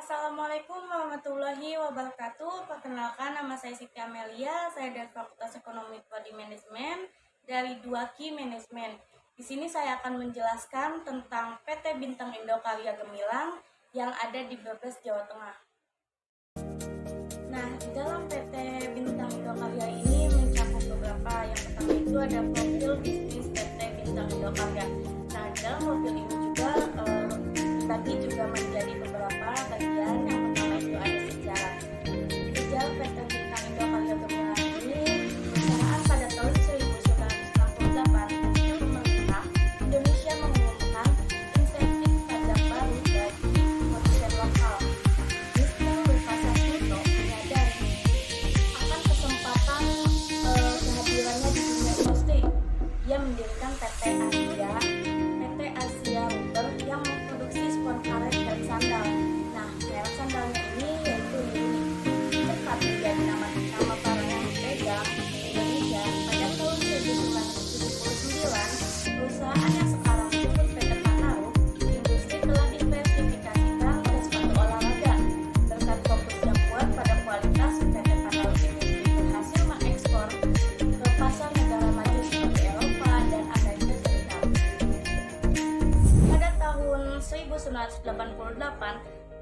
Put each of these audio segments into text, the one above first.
Assalamualaikum warahmatullahi wabarakatuh. Perkenalkan, nama saya Siti Amelia. Saya dari Fakultas Ekonomi Prodi Manajemen dari 2Ki Manajemen. Di sini saya akan menjelaskan tentang PT Bintang Indo Karya Gemilang yang ada di Brebes, Jawa Tengah. Nah, di dalam PT Bintang Indo Karya ini mencakup beberapa. Yang pertama itu ada profil bisnis PT Bintang Indo Karya. Nah, di dalam profil ini juga dibagi juga menjadi beberapa bagian. Yang pertama itu ada sejarah. Sejarah PT Bintang Indo Karya Gemilang ini perusahaan pada tahun 1968 pemerintah Indonesia mengumumkan insentif pajak baru bagi produsen lokal. Mr. Lukasa Tito menyadari akan kesempatan kehadirannya di dunia industri. Ia mendirikan PT Asia Rubber yang memproduksi spon karet dan sandal. Nah, merek sandalnya ini yaitu Lili. Cepat menjadi nama para yang dipegang di Indonesia. Pada tahun 1979, perusahaan yang sekarang disebut PT Panaruk Industri telah diversifikasikan ke sepatu olahraga. Berkat fokusnya kuat pada kualitas, PT Panaruk Industri berhasil mengekspor ke pasar negara maju seperti Eropa dan Amerika Serikat. Pada tahun 1988,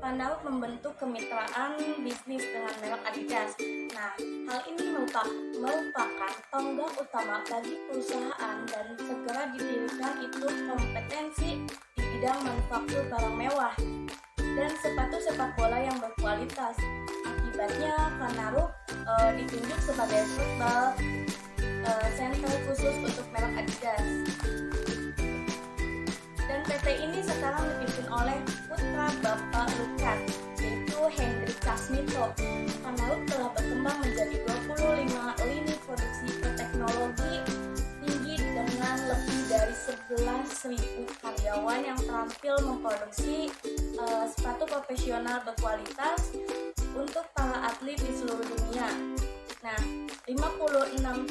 Panaruk membentuk kemitraan bisnis dengan merek Adidas. Nah, hal ini merupakan tonggak utama bagi perusahaan dan segera didirikan itu kompetensi di bidang manufaktur barang mewah dan sepatu sepak bola yang berkualitas. Akibatnya, Panaruk ditunjuk sebagai football center khusus untuk merek Adidas. Dan PT ini sekarang dipimpin oleh putra Bapak Lukas, yaitu Hendrik Casmito. Panaruk telah berkembang menjadi 25 lini produksi berteknologi tinggi dengan lebih dari 11.000 karyawan yang terampil memproduksi sepatu profesional berkualitas untuk para atlet di seluruh dunia. Nah, 56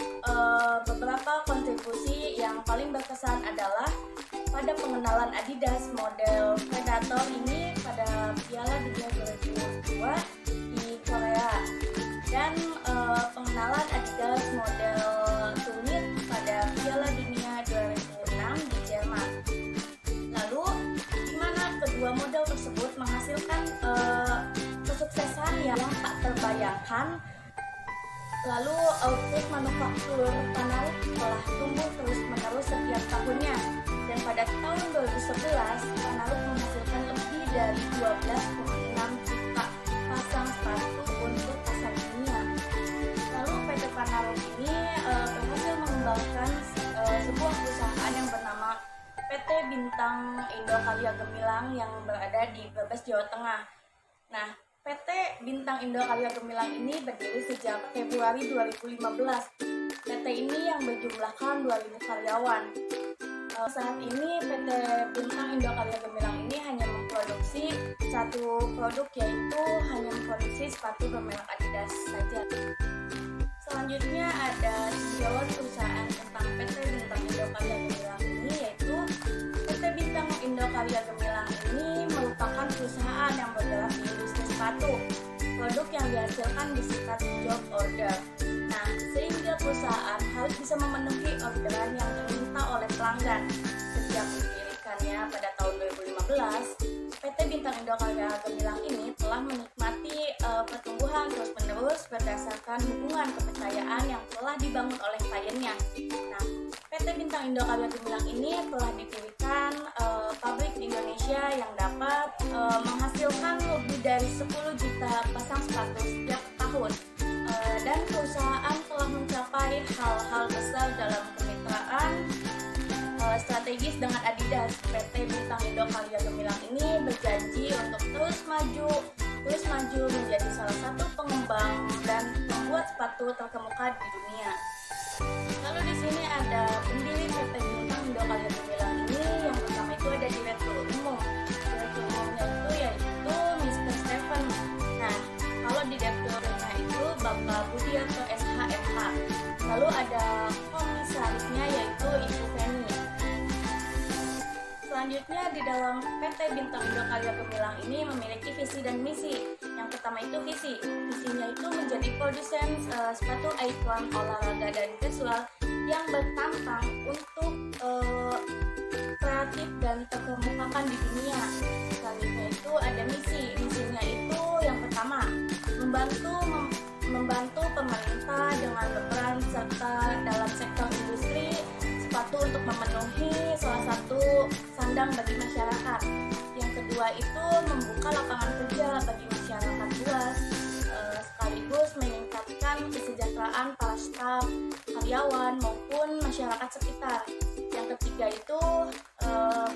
beberapa kontribusi yang paling berkesan adalah pada pengenalan Adidas model Predator ini pada Piala Dunia 2002 di Korea dan pengenalan Adidas model Tunit pada Piala Dunia 2006 di Jerman. Lalu, di mana kedua model tersebut menghasilkan kesuksesan yang tak terbayangkan. Lalu output manufaktur Panaruk telah tumbuh terus-menerus setiap tahunnya. Dan pada tahun 2011, Panaruk menghasilkan lebih dari 12,6 juta pasang sepatu untuk pasar dunia. Lalu PT Panaruk ini berhasil mengembangkan sebuah perusahaan yang bernama PT Bintang Indo Karya Gemilang yang berada di Brebes, Jawa Tengah. Nah, PT Bintang Indo Karya Gemilang ini berdiri sejak Februari 2015. PT ini yang berjumlahkan 2.000 karyawan. Saat ini PT Bintang Indo Karya Gemilang ini hanya memproduksi satu produk, yaitu hanya memproduksi sepatu bermerek Adidas saja. Selanjutnya ada sejawat perusahaan tentang PT Bintang Indo Karya Gemilang ini, yaitu PT Bintang Indo Karya Gemilang ini merupakan perusahaan yang bergerak di industri sepatu. Produk yang dihasilkan disingkat job order. Nah, sehingga perusahaan harus bisa memenuhi orderan yang diminta oleh pelanggan. Sejak didirikannya pada tahun 2015, PT Bintang Indo Karya Gemilang ini telah menikmati pertumbuhan terus-menerus berdasarkan hubungan kepercayaan yang telah dibangun oleh kliennya. Nah, PT Bintang Indo Karya Gemilang ini telah didirikan pabrik di Indonesia yang dapat menghasilkan lebih dari 10 juta pasang sepatu setiap tahun. Dan perusahaan telah mencapai hal-hal besar dalam kemitraan strategis dengan Adidas. PT Bintang Indo Karya Gemilang ini berjanji untuk terus maju menjadi salah satu pengembang dan pembuat sepatu terkemuka di dunia. Lalu di sini ada pendiri PT Bintang Indo Karya Gemilang ini. Yang pertama itu ada direktur umum. Direktur umumnya yaitu Mr. Stephen. Nah, kalau di direkturnya itu Bapak Budiarto SHMH. Lalu ada komisarisnya yaitu Ibu Feni. Selanjutnya di dalam PT Bintang Indo Karya Gemilang ini memiliki visi dan misi. Yang pertama itu visi. Visinya itu menjadi produsen sepatu icon olahraga dan visual yang bertampang untuk kreatif dan terkemukakan di dunia. Selanjutnya itu ada misi. Misinya itu yang pertama membantu pemerintah dengan berperan serta dalam sektor industri sepatu untuk memenuhi salah satu sandang bagi masyarakat. Yang kedua itu membuka lapangan kerja bagi masyarakat luas, sekaligus meningkatkan kesejahteraan para staf, karyawan maupun masyarakat sekitar. Yang ketiga itu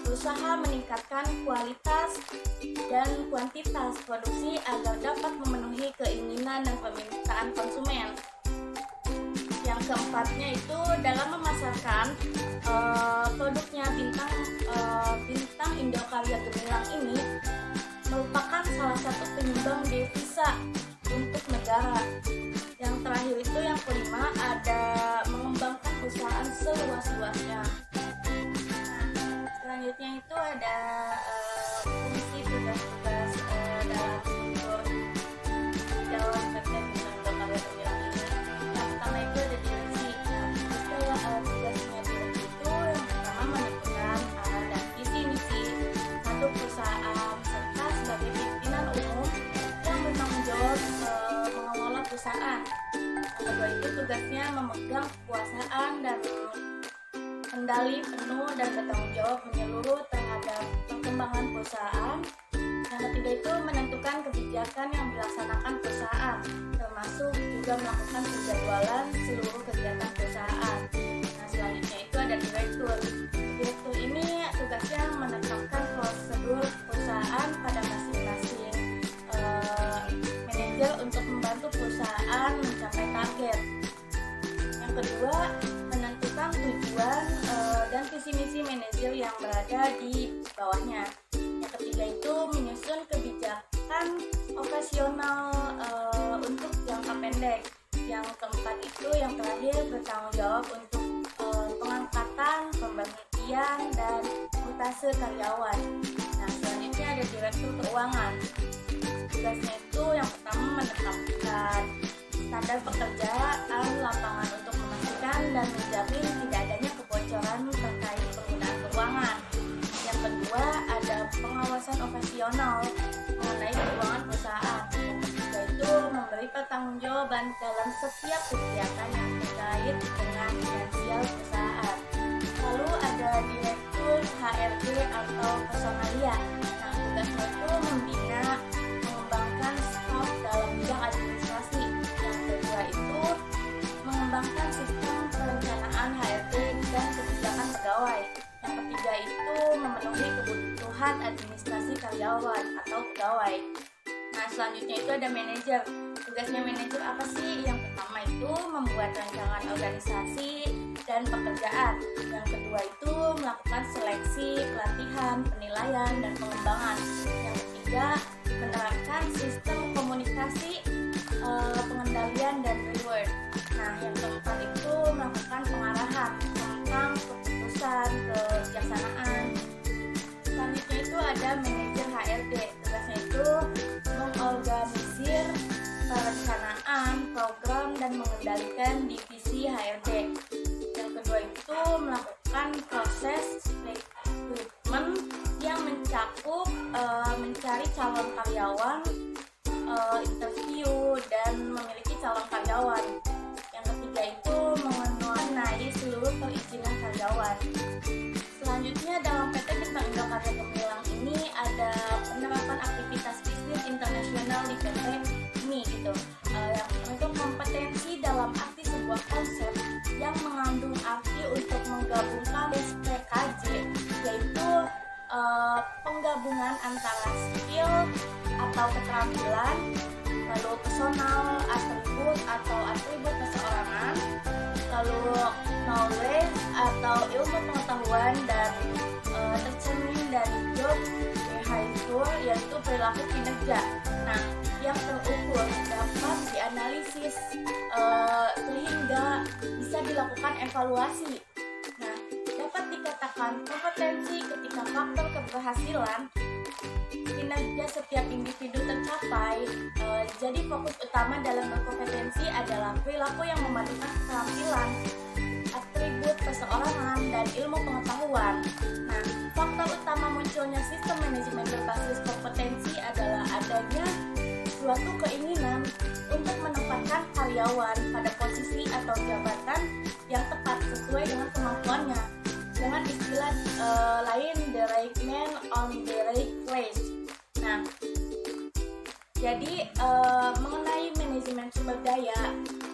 berusaha meningkatkan kualitas dan kuantitas produksi agar dapat memenuhi keinginan dan permintaan konsumen. Yang keempatnya itu dalam memasarkan produknya Bintang Indo Karya Gemilang ini merupakan salah satu penyumbang devisa untuk negara. Yang terakhir itu yang kelima ada mengembangkan perusahaan seluas-luasnya. Selanjutnya itu ada fungsi tugas-tugas dalam PT Bintang Indo Karya Gemilang ini. Yang pertama itu ada direksi. Tugasnya direksi itu yang pertama menentukan arah dan visi misi satu perusahaan serta sebagai pimpinan umum yang bertanggung jawab mengelola perusahaan. Yang kedua itu tugasnya memegang kekuasaan dan kendali penuh dan bertanggung jawab menyeluruh terhadap perkembangan perusahaan. Yang ketiga itu menentukan kebijakan yang dilaksanakan perusahaan, termasuk juga melakukan penjadwalan seluruh kegiatan perusahaan. Nah, selanjutnya itu ada direktur. Direktur ini tugasnya menetapkan prosedur perusahaan pada masing-masing manajer untuk membantu perusahaan mencapai target. Yang kedua, menentukan tujuan dan visi misi manajer yang berada di bawahnya. Yang ketiga itu menyusun kebijakan operasional untuk jangka pendek. Yang keempat itu yang terakhir bertanggung jawab untuk pengangkatan, pemberhentian, dan mutase karyawan. Nah, selanjutnya ada direktur keuangan. Tugasnya itu yang pertama menetapkan standar pekerjaan lapangan untuk memastikan dan menjamin tidak adanya kebocoran terkait penggunaan keuangan. Yang kedua ada pengawasan operasional mengenai keuangan perusahaan. Yang ketiga itu memberi pertanggungjawaban dalam setiap kegiatan yang terkait dengan finansial perusahaan. Lalu ada direktur HRD atau personalia. Nah, tugasnya itu membina, mengembangkan staf dalam bidang administrasi. Yang kedua itu mengembangkan sistem perencanaan HRD dan kebijakan pegawai. Yang ketiga itu memenuhi kebutuhan administrasi karyawan atau pegawai. Nah, selanjutnya itu ada manajer. Tugasnya manajer apa sih? Yang pertama itu membuat rancangan organisasi dan pekerjaan. Yang kedua itu melakukan seleksi, pelatihan, penilaian, dan pengembangan. Yang ketiga menerapkan sistem komunikasi, pengendalian, dan reward. Nah, yang keempat itu melakukan pengarahan tentang keputusan kebijaksanaan. Selanjutnya itu ada manajer HRD. Tugasnya itu mengorganisir perencanaan, program, dan mengendalikan divisi HRD. Yang kedua itu melakukan proses rekrutmen yang mencakup mencari calon karyawan, interview, dan memiliki calon karyawan. Yang ketiga itu mengenai seluruh perizinan karyawan. Selanjutnya dalam PT Bintang Indo Karya Gemilang ini ada penerapan aktivitas bisnis internasional di PT ini gitu. Yang untuk kompetensi dalam arti sebuah konsep yang mengandung arti untuk menggabungkan SPKJ, yaitu penggabungan antara skill atau keterampilan, lalu personal, atribut atau atribut keseorangan, lalu knowledge atau ilmu pengetahuan, dan tercermin dari job behavior yaitu perilaku kinerja. Nah, yang terukur dapat dianalisis sehingga bisa dilakukan evaluasi. Nah, dapat dikatakan memetakan kompetensi ketika faktor keberhasilan kinerja setiap individu tercapai. Jadi fokus utama dalam berkompetensi adalah perilaku yang memadukan keterampilan, atribut perseorangan, dan ilmu pengetahuan. Nah, faktor utama munculnya sistem manajemen berbasis kompetensi adalah adanya suatu keinginan untuk menempatkan karyawan pada posisi atau jabatan yang tepat sesuai dengan kemampuannya. Dengan istilah lain, the right man on the right place. Nah, jadi mengenai manajemen sumber daya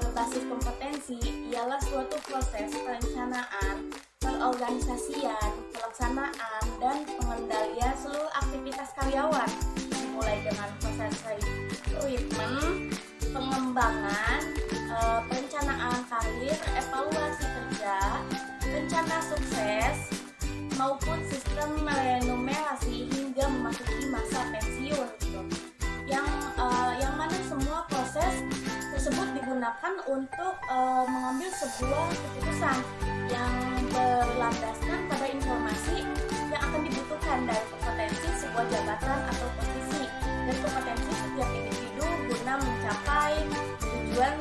berbasis kompetensi ialah suatu proses perencanaan, pengorganisasian, pelaksanaan, dan pengendalian seluruh aktivitas karyawan, mulai dengan proses rekrutmen, pengembangan, perencanaan karir, evaluasi kerja, rencana sukses, maupun sistem remunerasi hingga memasuki masa pensiun gitu. Yang mana semua proses tersebut digunakan untuk mengambil sebuah keputusan yang berlandaskan pada informasi yang akan dibutuhkan dari kompetensi sebuah jabatan atau posisi dan kompetensi setiap individu guna mencapai tujuan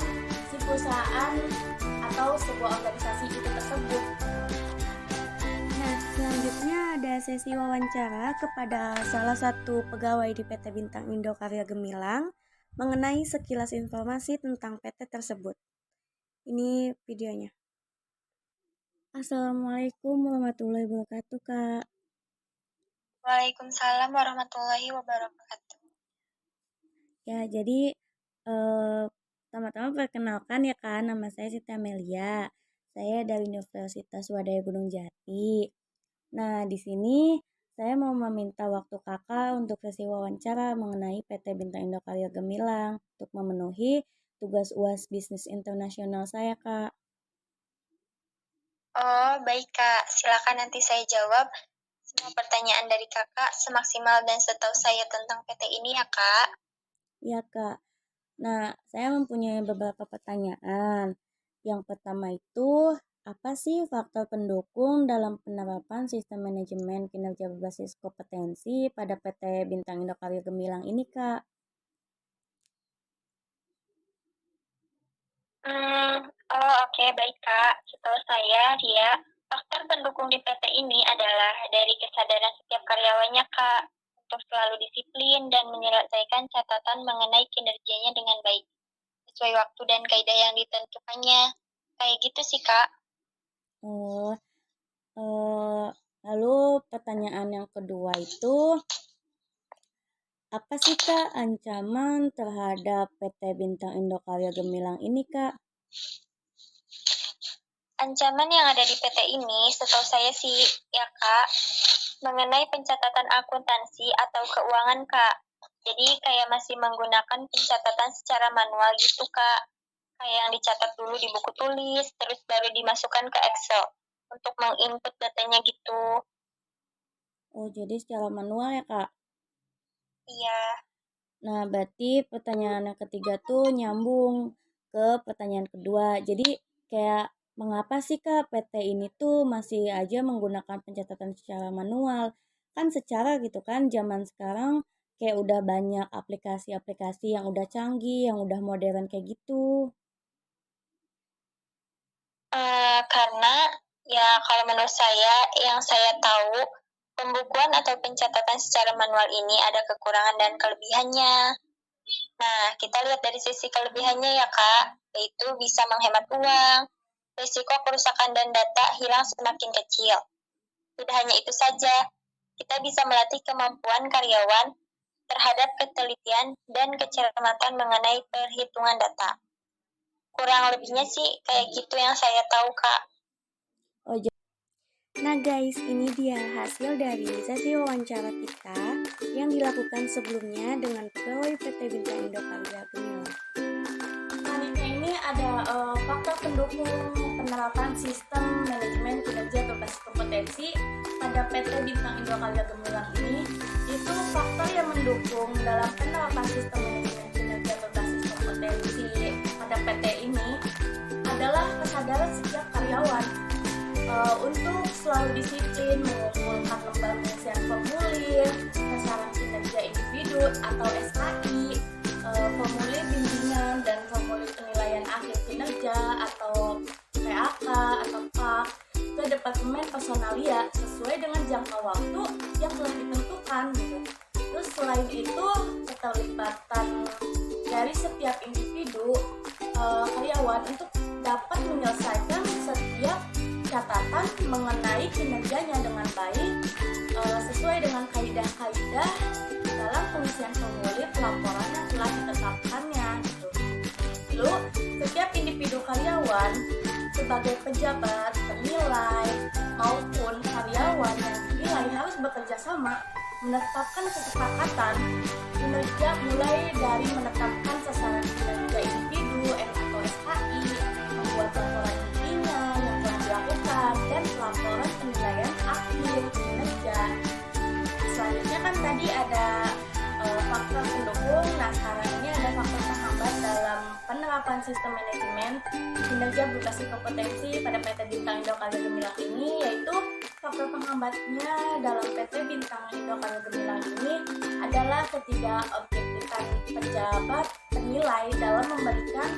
si perusahaan atau sebuah organisasi itu tersebut. Nah, selanjutnya ada sesi wawancara kepada salah satu pegawai di PT Bintang Indo Karya Gemilang mengenai sekilas informasi tentang PT tersebut. Ini videonya. Assalamualaikum warahmatullahi wabarakatuh, Kak. Waalaikumsalam warahmatullahi wabarakatuh. Ya, jadi pertama-tama perkenalkan ya Kak, nama saya Siti Amelia. Saya dari Universitas Wadaya Gunung Jati. Nah, di sini saya mau meminta waktu Kakak untuk sesi wawancara mengenai PT Bintang Indo Karya Gemilang untuk memenuhi tugas UAS Bisnis Internasional saya, Kak. Oh, baik Kak. Silakan nanti saya jawab semua pertanyaan dari Kakak semaksimal dan setahu saya tentang PT ini ya, Kak. Ya, Kak. Nah, saya mempunyai beberapa pertanyaan. Yang pertama itu, apa sih faktor pendukung dalam penerapan sistem manajemen kinerja berbasis kompetensi pada PT Bintang Indo Karya Gemilang ini, Kak? Oke, baik Kak. Setahu saya, faktor pendukung di PT ini adalah dari kesadaran setiap karyawannya, Kak, untuk selalu disiplin dan menyelesaikan catatan mengenai kinerjanya dengan baik, sesuai waktu dan kaidah yang ditentukannya. Kayak gitu sih, Kak. Lalu pertanyaan yang kedua itu, apa sih Kak ancaman terhadap PT Bintang Indo Karya Gemilang ini, Kak? Ancaman yang ada di PT ini, setahu saya sih, ya Kak, mengenai pencatatan akuntansi atau keuangan, Kak. Jadi kayak masih menggunakan pencatatan secara manual gitu, Kak. Kayak yang dicatat dulu di buku tulis, terus baru dimasukkan ke Excel untuk menginput datanya gitu. Oh, jadi secara manual ya, Kak? Iya. Nah, berarti pertanyaan yang ketiga tuh nyambung ke pertanyaan kedua. Jadi kayak mengapa sih Kak PT ini tuh masih aja menggunakan pencatatan secara manual? Kan secara gitu kan zaman sekarang kayak udah banyak aplikasi-aplikasi yang udah canggih, yang udah modern kayak gitu. Karena ya kalau menurut saya, yang saya tahu, pembukuan atau pencatatan secara manual ini ada kekurangan dan kelebihannya. Nah, kita lihat dari sisi kelebihannya ya Kak, yaitu bisa menghemat uang, risiko kerusakan dan data hilang semakin kecil. Tidak hanya itu saja, kita bisa melatih kemampuan karyawan terhadap ketelitian dan kecermatan mengenai perhitungan data. Kurang lebihnya sih kayak gitu yang saya tahu, Kak. Nah guys, ini dia hasil dari sesi wawancara kita yang dilakukan sebelumnya dengan pegawai PT Bintang Indo Karya Gemilang. Selanjutnya ini ada faktor pendukung penerapan sistem manajemen kinerja berbasis kompetensi pada PT Bintang Indo Karya Gemilang ini. Itu faktor yang mendukung dalam penerapan sistem manajemen kinerja berbasis kompetensi pada PT ini adalah kesadaran setiap karyawan untuk selalu disiplin mengumpulkan lembar pengisian formulir, sasaran kinerja individu atau SKI, formulir bimbingan dan formulir penilaian akhir kinerja atau PAK atau PAK ke Departemen Personalia sesuai dengan jangka waktu yang telah ditentukan gitu. Terus selain itu keterlibatan dari setiap individu karyawan untuk dapat menyelesaikan setiap catatan mengenai kinerjanya dengan baik sesuai dengan kaidah-kaidah dalam pengisian formulir pelaporan yang telah ditetapkannya gitu. Lalu setiap individu karyawan sebagai pejabat, penilai maupun karyawan yang dinilai harus bekerja sama menetapkan kesepakatan kinerja mulai dari menetapkan sasaran kinerja individu atau SKI, membuat laporan intinya yang telah dilakukan dan laporan penilaian akhir kinerja. Selanjutnya kan tadi ada faktor pendukung. Nah sekarang ini ada faktor penghambat dalam penerapan sistem manajemen kinerja berbasis kompetensi pada PT Bintang Indo Karya Gemilang ini, yaitu faktor penghambatnya dalam PT Bintang Indo Karya Gemilang ini adalah ketidakobjektifan pejabat penilai dalam memberikan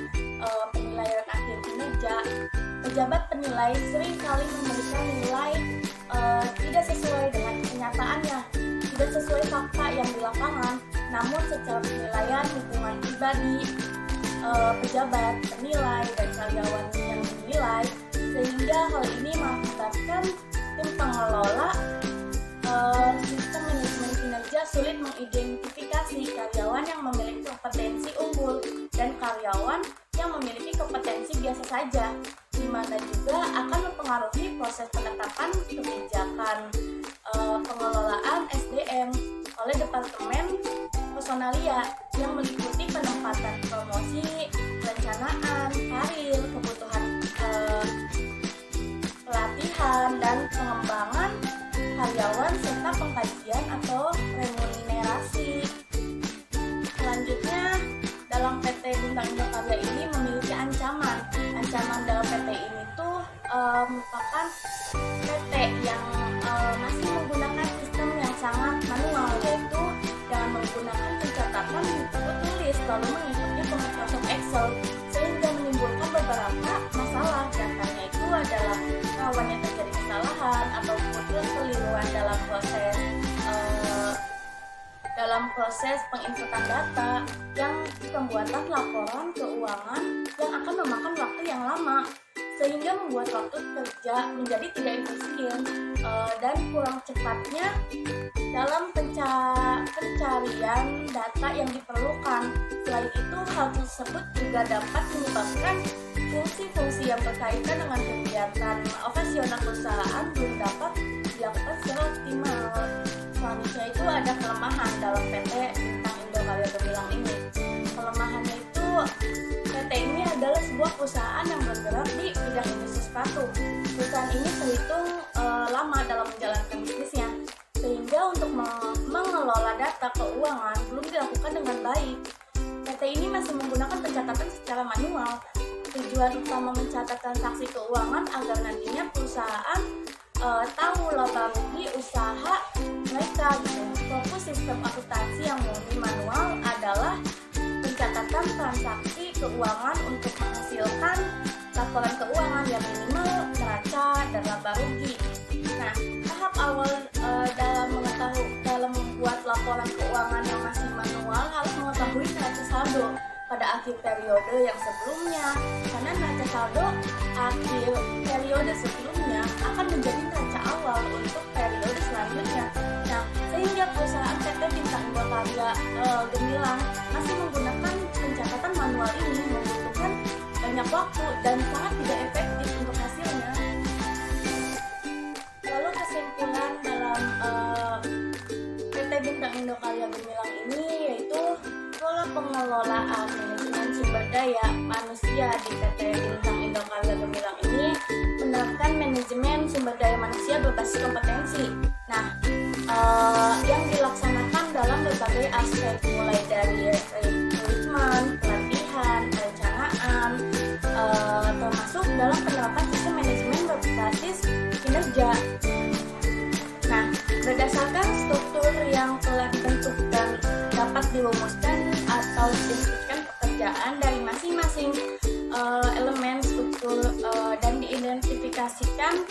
penilaian akhir kinerja. Pejabat penilai seringkali memberikan nilai tidak sesuai dengan kenyataannya, tidak sesuai fakta yang di lapangan, namun secara penilaian hubungan pribadi pejabat, penilai, dan karyawan yang dinilai, sehingga hal ini mengakibatkan tim pengelola sistem manajemen kinerja sulit mengidentifikasi karyawan yang memiliki kompetensi unggul dan karyawan yang memiliki kompetensi biasa saja, di mana juga akan mempengaruhi proses penetapan kebijakan pengelolaan SDM oleh Departemen Personalia yang meliputi penempatan promosi, perencanaan, karir, kebutuhan pelatihan, dan pengembangan karyawan serta pengkajian atau remunerasi. Selanjutnya, dalam PT Bintang Indo Karya ini memiliki ancaman. Ancaman dalam PT ini tuh merupakan PT yang masih menggunakan sistem yang sangat manual, yaitu dengan menggunakan pencatatan buku tulis lalu mengikutnya ke Microsoft Excel, sehingga menimbulkan beberapa masalah. Datanya itu adalah rawannya terjadi kesalahan ataupun kekeliruan dalam proses penginputan data yang pembuatan laporan keuangan yang akan memakan waktu yang lama, sehingga membuat waktu kerja menjadi tidak efisien dan kurang cepatnya dalam pencarian data yang diperlukan. Selain itu, hal tersebut juga dapat menyebabkan fungsi-fungsi yang berkaitan dengan kegiatan operasional perusahaan belum dapat dilakukan secara optimal. Selanjutnya itu ada kelemahan dalam PT Bintang Indo Karya Gemilang ini. Kelemahannya itu PT ini adalah sebuah perusahaan yang bergerak di bidang industri sepatu. Perusahaan ini terhitung lama dalam menjalankan bisnisnya, sehingga untuk mengelola data keuangan belum dilakukan dengan baik. PT ini masih menggunakan pencatatan secara manual. Tujuan utama mencatat transaksi keuangan agar nantinya perusahaan tahu laba rugi usaha mereka gitu. Fokus sistem akuntansi yang murni manual adalah pencatatan transaksi keuangan untuk menghasilkan laporan keuangan yang minimal neraca dan laba rugi. Nah, tahap awal dalam membuat laporan keuangan yang masih manual harus mengetahui neraca saldo pada akhir periode yang sebelumnya, karena neraca saldo akhir periode sebelumnya akan menjadi neraca awal untuk periode selanjutnya. Nah, sehingga perusahaan PT Bintang Indo Karya Gemilang masih menggunakan pencatatan manual ini membutuhkan banyak waktu dan sangat tidak efektif untuk hasilnya. Lalu kesimpulan dalam PT Bintang Indo Karya Gemilang ini yaitu pola pengelolaan manajemen sumber daya manusia di PT Bintang Indo Karya Gemilang ini menerapkan manajemen sumber daya manusia berbasis kompetensi. Nah, yang dilaksanakan dalam berbagai aspek, mulai dari rekrutmen, pelatihan, perencanaan, termasuk dalam penerapan sistem manajemen berbasis Berdasarkan struktur yang telah dibentuk dan dapat dirumuskan atau dideskripsikan pekerjaan dari masing-masing elemen struktur dan diidentifikasikan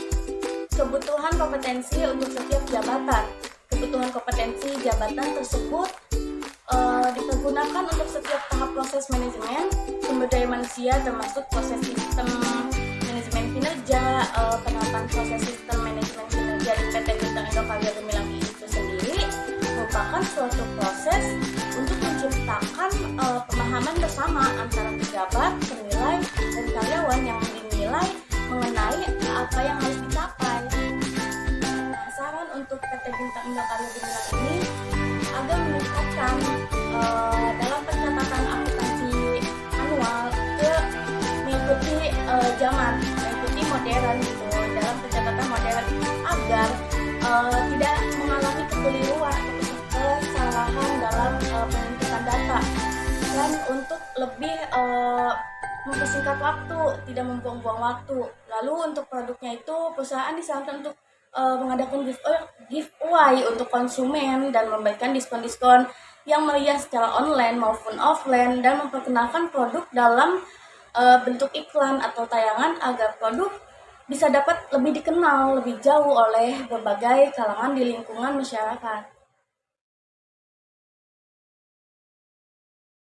kebutuhan kompetensi untuk setiap jabatan. Kebutuhan kompetensi jabatan tersebut dipergunakan untuk setiap tahap proses manajemen sumber daya manusia, termasuk proses sistem manajemen kinerja. Penerapan proses sistem manajemen kinerja di PT Bintang Indokarya Gemilang itu sendiri merupakan suatu proses untuk menciptakan pemahaman bersama antara pejabat, penilai, dan karyawan yang dinilai mengenai apa yang harus dicapai. Saran untuk PT Bintang Indokarya Gemilang ini agar meningkatkan dalam pencatatan akuntansi anual ke mengikuti zaman, mengikuti modern gitu, dalam pencatatan modern agar tidak mengalami kekeliruan atau kesalahan dalam penginputan data, dan untuk lebih mempersingkat waktu, tidak membuang-buang waktu. Lalu untuk produknya itu perusahaan disarankan untuk mengadakan giveaway untuk konsumen dan memberikan diskon-diskon yang meriah secara online maupun offline, dan memperkenalkan produk dalam bentuk iklan atau tayangan agar produk bisa dapat lebih dikenal lebih jauh oleh berbagai kalangan di lingkungan masyarakat.